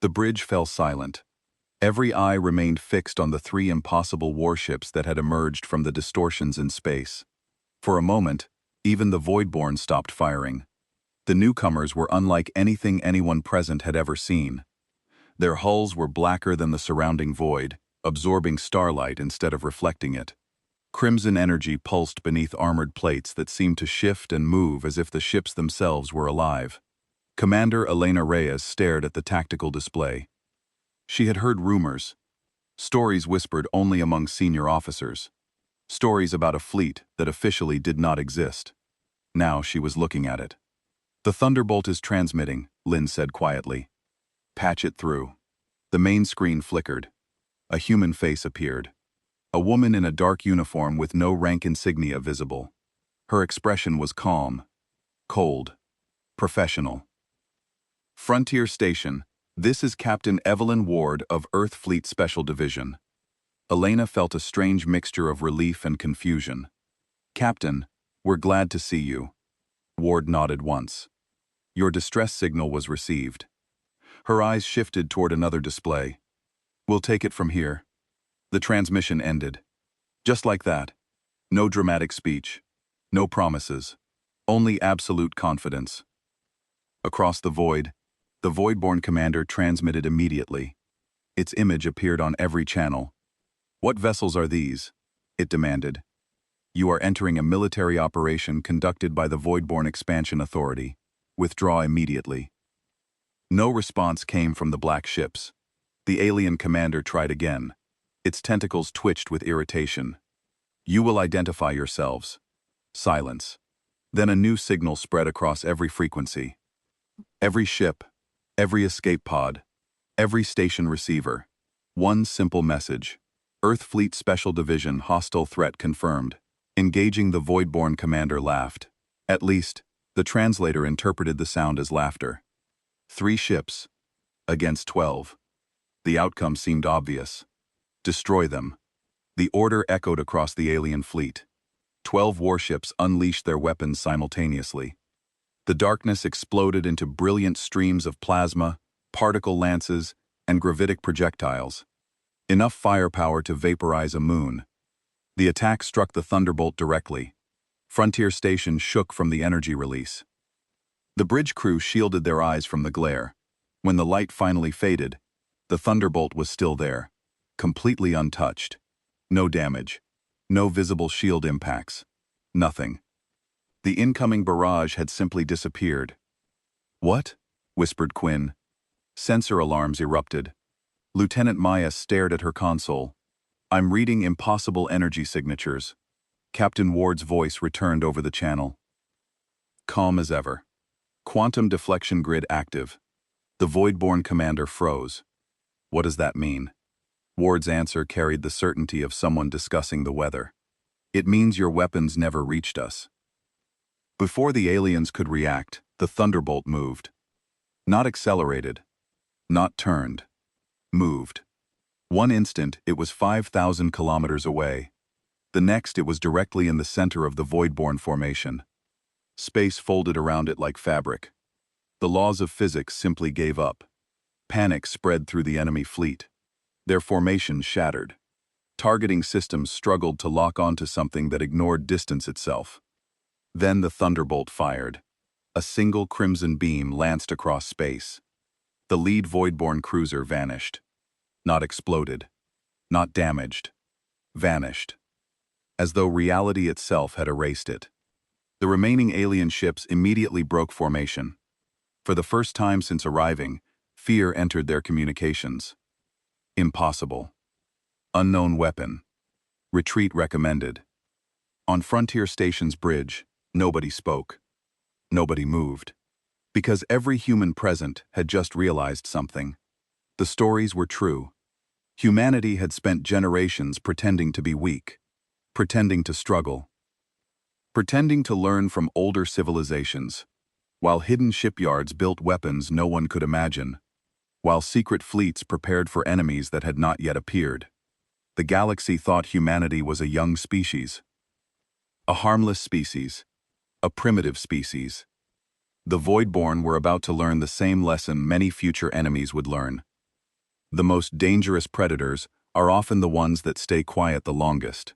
The bridge fell silent. Every eye remained fixed on the three impossible warships that had emerged from the distortions in space. For a moment, even the Voidborn stopped firing. The newcomers were unlike anything anyone present had ever seen. Their hulls were blacker than the surrounding void, absorbing starlight instead of reflecting it. Crimson energy pulsed beneath armored plates that seemed to shift and move as if the ships themselves were alive. Commander Elena Reyes stared at the tactical display. She had heard rumors, stories whispered only among senior officers, stories about a fleet that officially did not exist. Now she was looking at it. "The Thunderbolt is transmitting," Lynn said quietly. "Patch it through." The main screen flickered. A human face appeared. A woman in a dark uniform with no rank insignia visible. Her expression was calm, cold, professional. "Frontier Station, this is Captain Evelyn Ward of Earth Fleet Special Division." Elena felt a strange mixture of relief and confusion. "Captain, we're glad to see you." Ward nodded once. "Your distress signal was received." Her eyes shifted toward another display. "We'll take it from here." The transmission ended. Just like that. No dramatic speech. No promises. Only absolute confidence. Across the void, the Voidborn commander transmitted immediately. Its image appeared on every channel. "What vessels are these?" it demanded. "You are entering a military operation conducted by the Voidborn Expansion Authority. Withdraw immediately." No response came from the black ships. The alien commander tried again. Its tentacles twitched with irritation. "You will identify yourselves." Silence. Then a new signal spread across every frequency. Every ship, every escape pod, every station receiver. One simple message. "Earth Fleet Special Division hostile threat confirmed." Engaging the Voidborn commander laughed. At least, the translator interpreted the sound as laughter. 3 ships against 12. The outcome seemed obvious. Destroy them. The order echoed across the alien fleet. 12 warships unleashed their weapons simultaneously. The darkness exploded into brilliant streams of plasma, particle lances, and gravitic projectiles. Enough firepower to vaporize a moon. The attack struck the Thunderbolt directly. Frontier Station shook from the energy release. The bridge crew shielded their eyes from the glare. When the light finally faded, the Thunderbolt was still there, completely untouched. No damage. No visible shield impacts. Nothing. The incoming barrage had simply disappeared. "What?" whispered Quinn. Sensor alarms erupted. Lieutenant Maya stared at her console. "I'm reading impossible energy signatures." Captain Ward's voice returned over the channel. Calm as ever. "Quantum deflection grid active." The Voidborn commander froze. "What does that mean?" Ward's answer carried the certainty of someone discussing the weather. "It means your weapons never reached us." Before the aliens could react, the Thunderbolt moved. Not accelerated. Not turned. Moved. One instant, it was 5,000 kilometers away. The next, it was directly in the center of the Voidborn formation. Space folded around it like fabric. The laws of physics simply gave up. Panic spread through the enemy fleet. Their formation shattered. Targeting systems struggled to lock onto something that ignored distance itself. Then the Thunderbolt fired. A single crimson beam lanced across space. The lead Voidborn cruiser vanished. Not exploded. Not damaged. Vanished. As though reality itself had erased it. The remaining alien ships immediately broke formation. For the first time since arriving, fear entered their communications. Impossible. Unknown weapon. Retreat recommended. On Frontier Station's bridge, nobody spoke. Nobody moved. Because every human present had just realized something. The stories were true. Humanity had spent generations pretending to be weak, pretending to struggle, pretending to learn from older civilizations, while hidden shipyards built weapons no one could imagine, while secret fleets prepared for enemies that had not yet appeared. The galaxy thought humanity was a young species, a harmless species, a primitive species. The Voidborn were about to learn the same lesson many future enemies would learn. The most dangerous predators are often the ones that stay quiet the longest.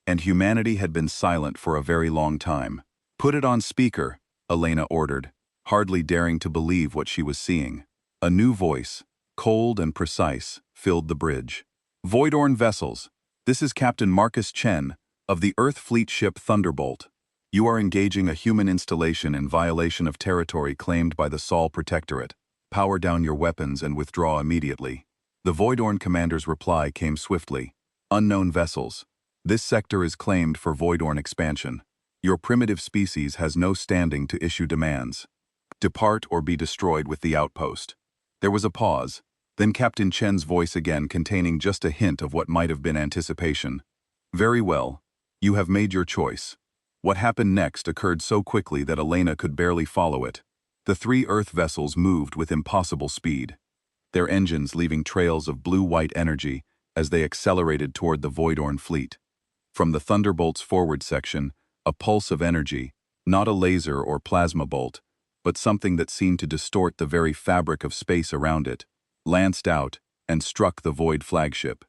And humanity had been silent for a very long time. "Put it on speaker," Elena ordered, hardly daring to believe what she was seeing. A new voice, cold and precise, filled the bridge. "Voidorn vessels, this is Captain Marcus Chen, of the Earth Fleet ship Thunderbolt. You are engaging a human installation in violation of territory claimed by the Sol Protectorate. Power down your weapons and withdraw immediately." The Voidorn commander's reply came swiftly. "Unknown vessels. This sector is claimed for Voidorn expansion. Your primitive species has no standing to issue demands. Depart or be destroyed with the outpost." There was a pause, then Captain Chen's voice again containing just a hint of what might have been anticipation. "Very well. You have made your choice." What happened next occurred so quickly that Elena could barely follow it. The three Earth vessels moved with impossible speed, their engines leaving trails of blue-white energy as they accelerated toward the Voidorn fleet. From the Thunderbolt's forward section, a pulse of energy, not a laser or plasma bolt, but something that seemed to distort the very fabric of space around it, lanced out and struck the Void flagship.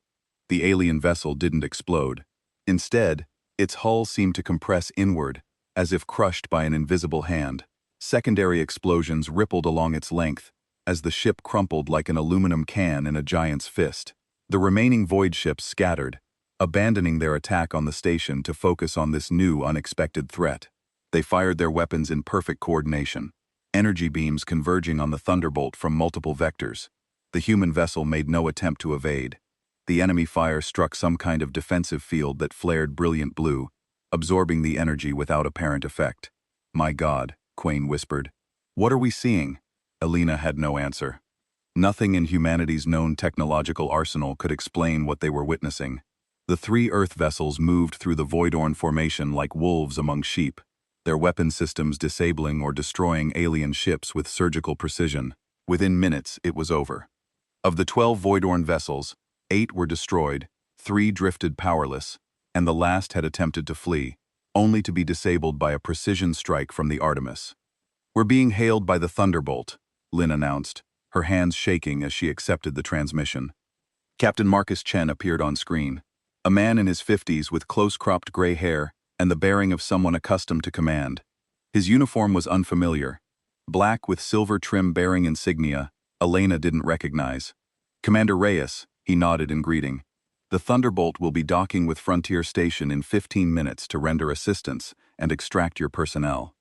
The alien vessel didn't explode. Instead, its hull seemed to compress inward, as if crushed by an invisible hand. Secondary explosions rippled along its length, as the ship crumpled like an aluminum can in a giant's fist. The remaining Void ships scattered, abandoning their attack on the station to focus on this new, unexpected threat. They fired their weapons in perfect coordination, energy beams converging on the Thunderbolt from multiple vectors. The human vessel made no attempt to evade. The enemy fire struck some kind of defensive field that flared brilliant blue, absorbing the energy without apparent effect. "My God," Quain whispered. "What are we seeing?" Elena had no answer. Nothing in humanity's known technological arsenal could explain what they were witnessing. The three Earth vessels moved through the Voidorn formation like wolves among sheep, their weapon systems disabling or destroying alien ships with surgical precision. Within minutes, it was over. Of the 12 Voidorn vessels, 8 were destroyed, 3 drifted powerless, and the last had attempted to flee, only to be disabled by a precision strike from the Artemis. "We're being hailed by the Thunderbolt," Lynn announced, her hands shaking as she accepted the transmission. Captain Marcus Chen appeared on screen, a man in his 50s with close-cropped gray hair and the bearing of someone accustomed to command. His uniform was unfamiliar, black with silver trim bearing insignia Elena didn't recognize. "Commander Reyes," he nodded in greeting. "The Thunderbolt will be docking with Frontier Station in 15 minutes to render assistance and extract your personnel.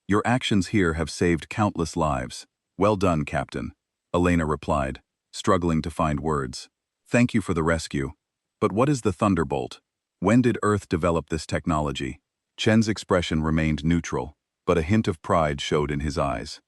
Your actions here have saved countless lives. Well done, Captain," Elena replied, struggling to find words. "Thank you for the rescue. But what is the Thunderbolt? When did Earth develop this technology?" Chen's expression remained neutral, but a hint of pride showed in his eyes.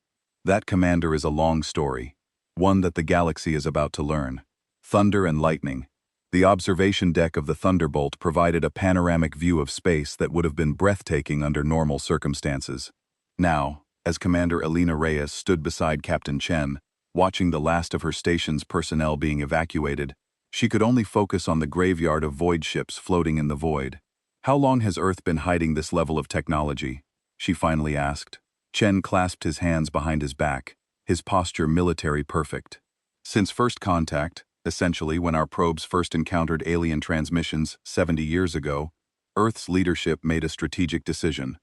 "That, Commander, is a long story, one that the galaxy is about to learn. Thunder and lightning. The observation deck of the Thunderbolt provided a panoramic view of space that would have been breathtaking under normal circumstances. Now, as Commander Elena Reyes stood beside Captain Chen, watching the last of her station's personnel being evacuated, she could only focus on the graveyard of void ships floating in the void. "How long has Earth been hiding this level of technology?" she finally asked. Chen clasped his hands behind his back, his posture military perfect. "Since first contact, essentially when our probes first encountered alien transmissions 70 years ago, Earth's leadership made a strategic decision.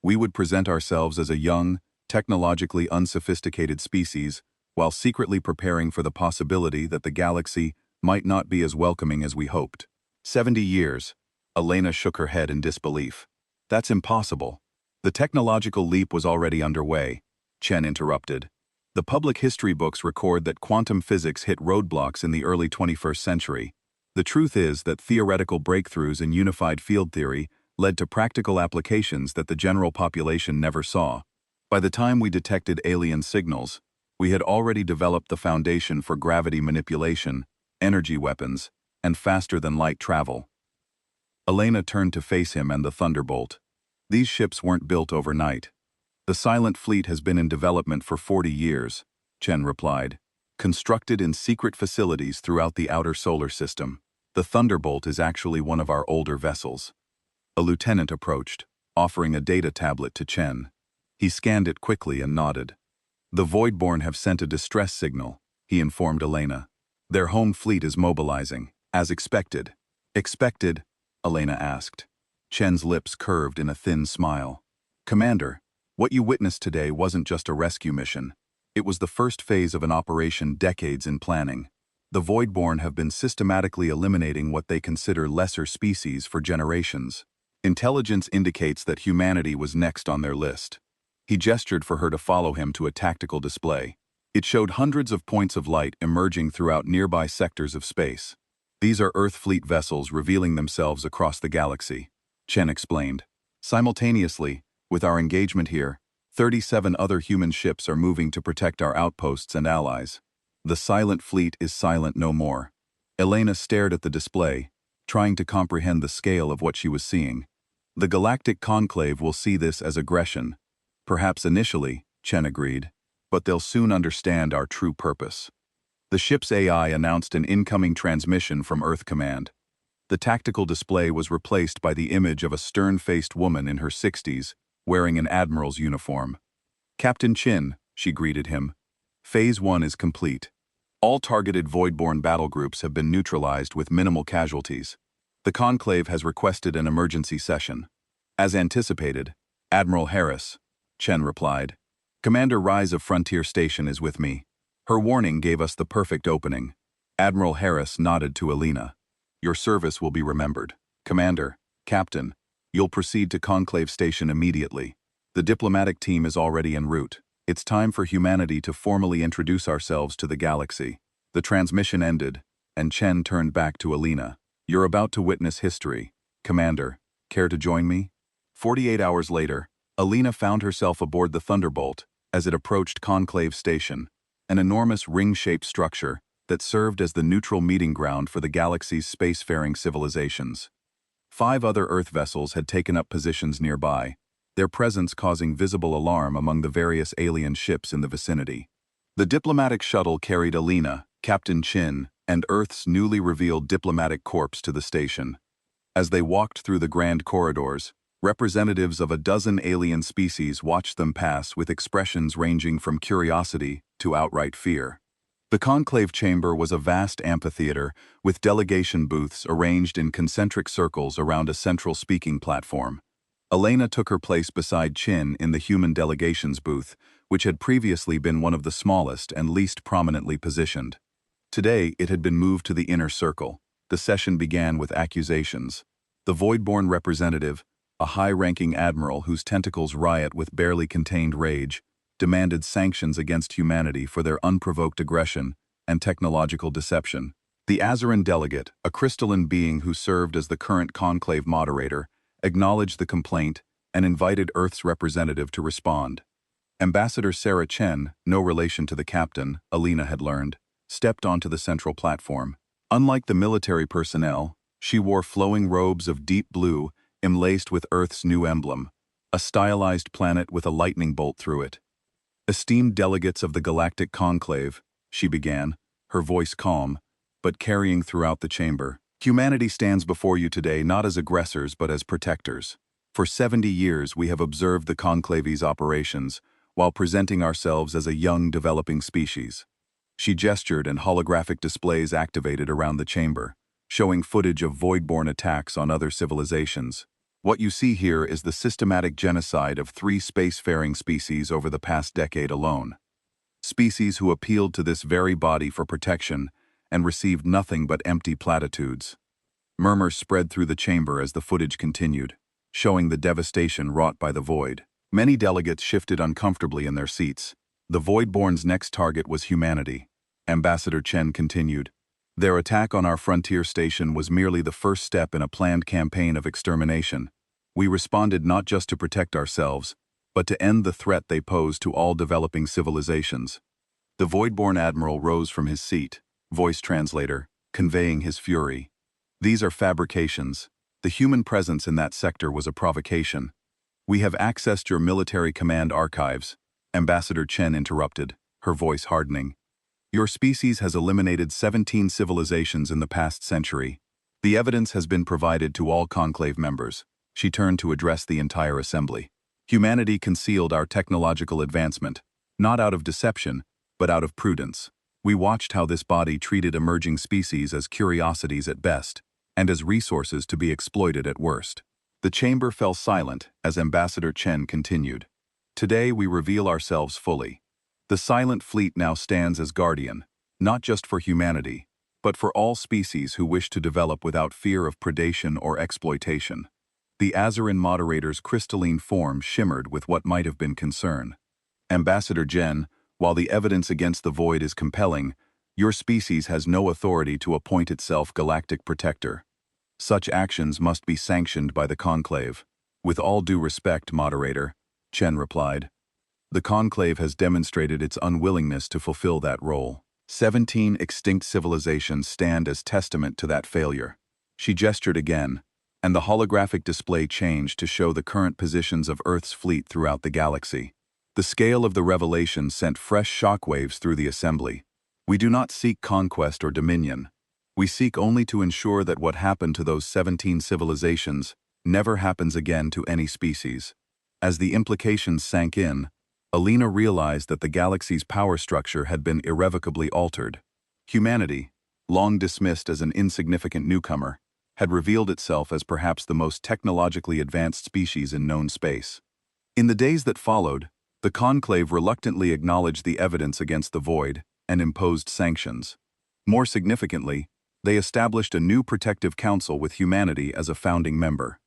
We would present ourselves as a young, technologically unsophisticated species, while secretly preparing for the possibility that the galaxy might not be as welcoming as we hoped." 70 years. Elena shook her head in disbelief. "That's impossible. The technological leap was already underway," Chen interrupted. "The public history books record that quantum physics hit roadblocks in the early 21st century. The truth is that theoretical breakthroughs in unified field theory led to practical applications that the general population never saw. By the time we detected alien signals, we had already developed the foundation for gravity manipulation, energy weapons, and faster-than-light travel." Elena turned to face him and the Thunderbolt. "These ships weren't built overnight. The Silent Fleet has been in development for 40 years, Chen replied. "Constructed in secret facilities throughout the outer solar system. The Thunderbolt is actually one of our older vessels." A lieutenant approached, offering a data tablet to Chen. He scanned it quickly and nodded. "The Voidborn have sent a distress signal," he informed Elena. Their home fleet is mobilizing, as expected. Expected? Elena asked. Chen's lips curved in a thin smile. Commander, what you witnessed today wasn't just a rescue mission. It was the first phase of an operation decades in planning. The Voidborn have been systematically eliminating what they consider lesser species for generations. Intelligence indicates that humanity was next on their list. He gestured for her to follow him to a tactical display. It showed hundreds of points of light emerging throughout nearby sectors of space. These are Earth fleet vessels revealing themselves across the galaxy, Chen explained. Simultaneously, with our engagement here, 37 other human ships are moving to protect our outposts and allies. The silent fleet is silent no more. Elena stared at the display, trying to comprehend the scale of what she was seeing. The Galactic Conclave will see this as aggression. Perhaps initially, Chen agreed, but they'll soon understand our true purpose. The ship's AI announced an incoming transmission from Earth Command. The tactical display was replaced by the image of a stern-faced woman in her 60s, wearing an admiral's uniform. Captain Chin, she greeted him. Phase 1 is complete. All targeted Voidborn battle groups have been neutralized with minimal casualties. The Conclave has requested an emergency session. As anticipated, Admiral Harris, Chen replied. Commander Rise of Frontier Station is with me. Her warning gave us the perfect opening. Admiral Harris nodded to Elena. Your service will be remembered. Commander, Captain, you'll proceed to Conclave Station immediately. The diplomatic team is already en route. It's time for humanity to formally introduce ourselves to the galaxy. The transmission ended, and Chen turned back to Elena. You're about to witness history. Commander, care to join me? 48 hours later, Elena found herself aboard the Thunderbolt as it approached Conclave Station, an enormous ring-shaped structure that served as the neutral meeting ground for the galaxy's spacefaring civilizations. 5 other Earth vessels had taken up positions nearby, their presence causing visible alarm among the various alien ships in the vicinity. The diplomatic shuttle carried Elena, Captain Chin, and Earth's newly revealed diplomatic corps to the station. As they walked through the grand corridors, representatives of a dozen alien species watched them pass with expressions ranging from curiosity to outright fear. The conclave chamber was a vast amphitheater with delegation booths arranged in concentric circles around a central speaking platform. Elena took her place beside Chin in the human delegations booth, which had previously been one of the smallest and least prominently positioned. Today, it had been moved to the inner circle. The session began with accusations. The Voidborn representative, a high-ranking admiral whose tentacles riot with barely contained rage, demanded sanctions against humanity for their unprovoked aggression and technological deception. The Azaran delegate, a crystalline being who served as the current conclave moderator, acknowledged the complaint and invited Earth's representative to respond. Ambassador Sarah Chen, no relation to the captain, Elena had learned, stepped onto the central platform. Unlike the military personnel, she wore flowing robes of deep blue emlaced with Earth's new emblem, a stylized planet with a lightning bolt through it. Esteemed delegates of the Galactic Conclave, she began, her voice calm, but carrying throughout the chamber. Humanity stands before you today not as aggressors but as protectors. For 70 years we have observed the Conclave's operations, while presenting ourselves as a young, developing species. She gestured and holographic displays activated around the chamber, showing footage of voidborn attacks on other civilizations. What you see here is the systematic genocide of 3 spacefaring species over the past decade alone. Species who appealed to this very body for protection and received nothing but empty platitudes. Murmurs spread through the chamber as the footage continued, showing the devastation wrought by the void. Many delegates shifted uncomfortably in their seats. The Voidborn's next target was humanity. Ambassador Chen continued. Their attack on our frontier station was merely the first step in a planned campaign of extermination. We responded not just to protect ourselves, but to end the threat they pose to all developing civilizations. The Voidborn admiral rose from his seat, voice translator, conveying his fury. These are fabrications. The human presence in that sector was a provocation. We have accessed your military command archives, Ambassador Chen interrupted, her voice hardening. Your species has eliminated 17 civilizations in the past century. The evidence has been provided to all conclave members. She turned to address the entire assembly. Humanity concealed our technological advancement, not out of deception, but out of prudence. We watched how this body treated emerging species as curiosities at best, and as resources to be exploited at worst. The chamber fell silent as Ambassador Chen continued. Today we reveal ourselves fully. The Silent Fleet now stands as guardian, not just for humanity, but for all species who wish to develop without fear of predation or exploitation. The Azarin moderator's crystalline form shimmered with what might have been concern. Ambassador Jen, while the evidence against the Void is compelling, your species has no authority to appoint itself Galactic Protector. Such actions must be sanctioned by the Conclave. With all due respect, moderator, Chen replied. The Conclave has demonstrated its unwillingness to fulfill that role. 17 extinct civilizations stand as testament to that failure. She gestured again, and the holographic display changed to show the current positions of Earth's fleet throughout the galaxy. The scale of the revelation sent fresh shockwaves through the assembly. We do not seek conquest or dominion. We seek only to ensure that what happened to those 17 civilizations never happens again to any species. As the implications sank in, Alina realized that the galaxy's power structure had been irrevocably altered. Humanity, long dismissed as an insignificant newcomer, had revealed itself as perhaps the most technologically advanced species in known space. In the days that followed, the Conclave reluctantly acknowledged the evidence against the Void and imposed sanctions. More significantly, they established a new protective council with humanity as a founding member.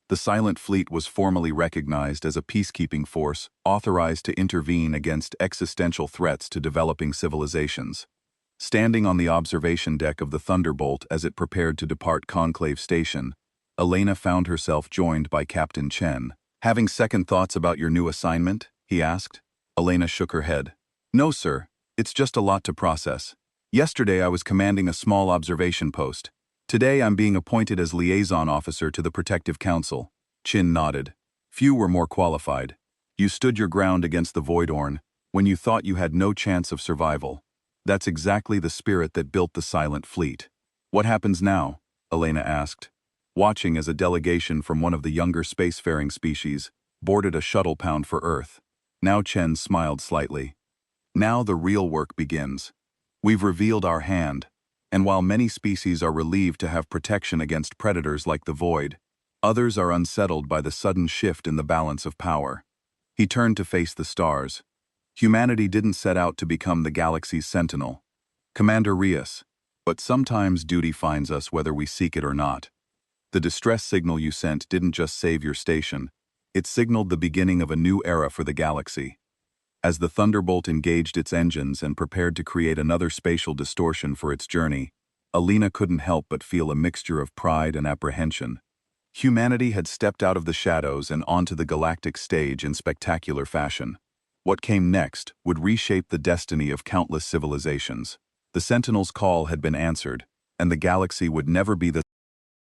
The Silent Fleet was formally recognized as a peacekeeping force authorized to intervene against existential threats to developing civilizations. Standing on the observation deck of the Thunderbolt as it prepared to depart Conclave Station, Elena found herself joined by Captain Chen. "Having second thoughts about your new assignment?" he asked. Elena shook her head. "No, sir. It's just a lot to process. Yesterday I was commanding a small observation post. Today I'm being appointed as liaison officer to the Protective Council." Chin nodded. "Few were more qualified. You stood your ground against the Voidorn when you thought you had no chance of survival. That's exactly the spirit that built the Silent Fleet." "What happens now?" Elena asked, watching as a delegation from one of the younger spacefaring species boarded a shuttle bound for Earth. Now Chen smiled slightly. "Now the real work begins. We've revealed our hand, and while many species are relieved to have protection against predators like the Void, others are unsettled by the sudden shift in the balance of power." He turned to face the stars. "Humanity didn't set out to become the galaxy's sentinel. Commander Rios, but sometimes duty finds us whether we seek it or not. The distress signal you sent didn't just save your station, it signaled the beginning of a new era for the galaxy." As the Thunderbolt engaged its engines and prepared to create another spatial distortion for its journey, Alina couldn't help but feel a mixture of pride and apprehension. Humanity had stepped out of the shadows and onto the galactic stage in spectacular fashion. What came next would reshape the destiny of countless civilizations. The Sentinel's call had been answered, and the galaxy would never be the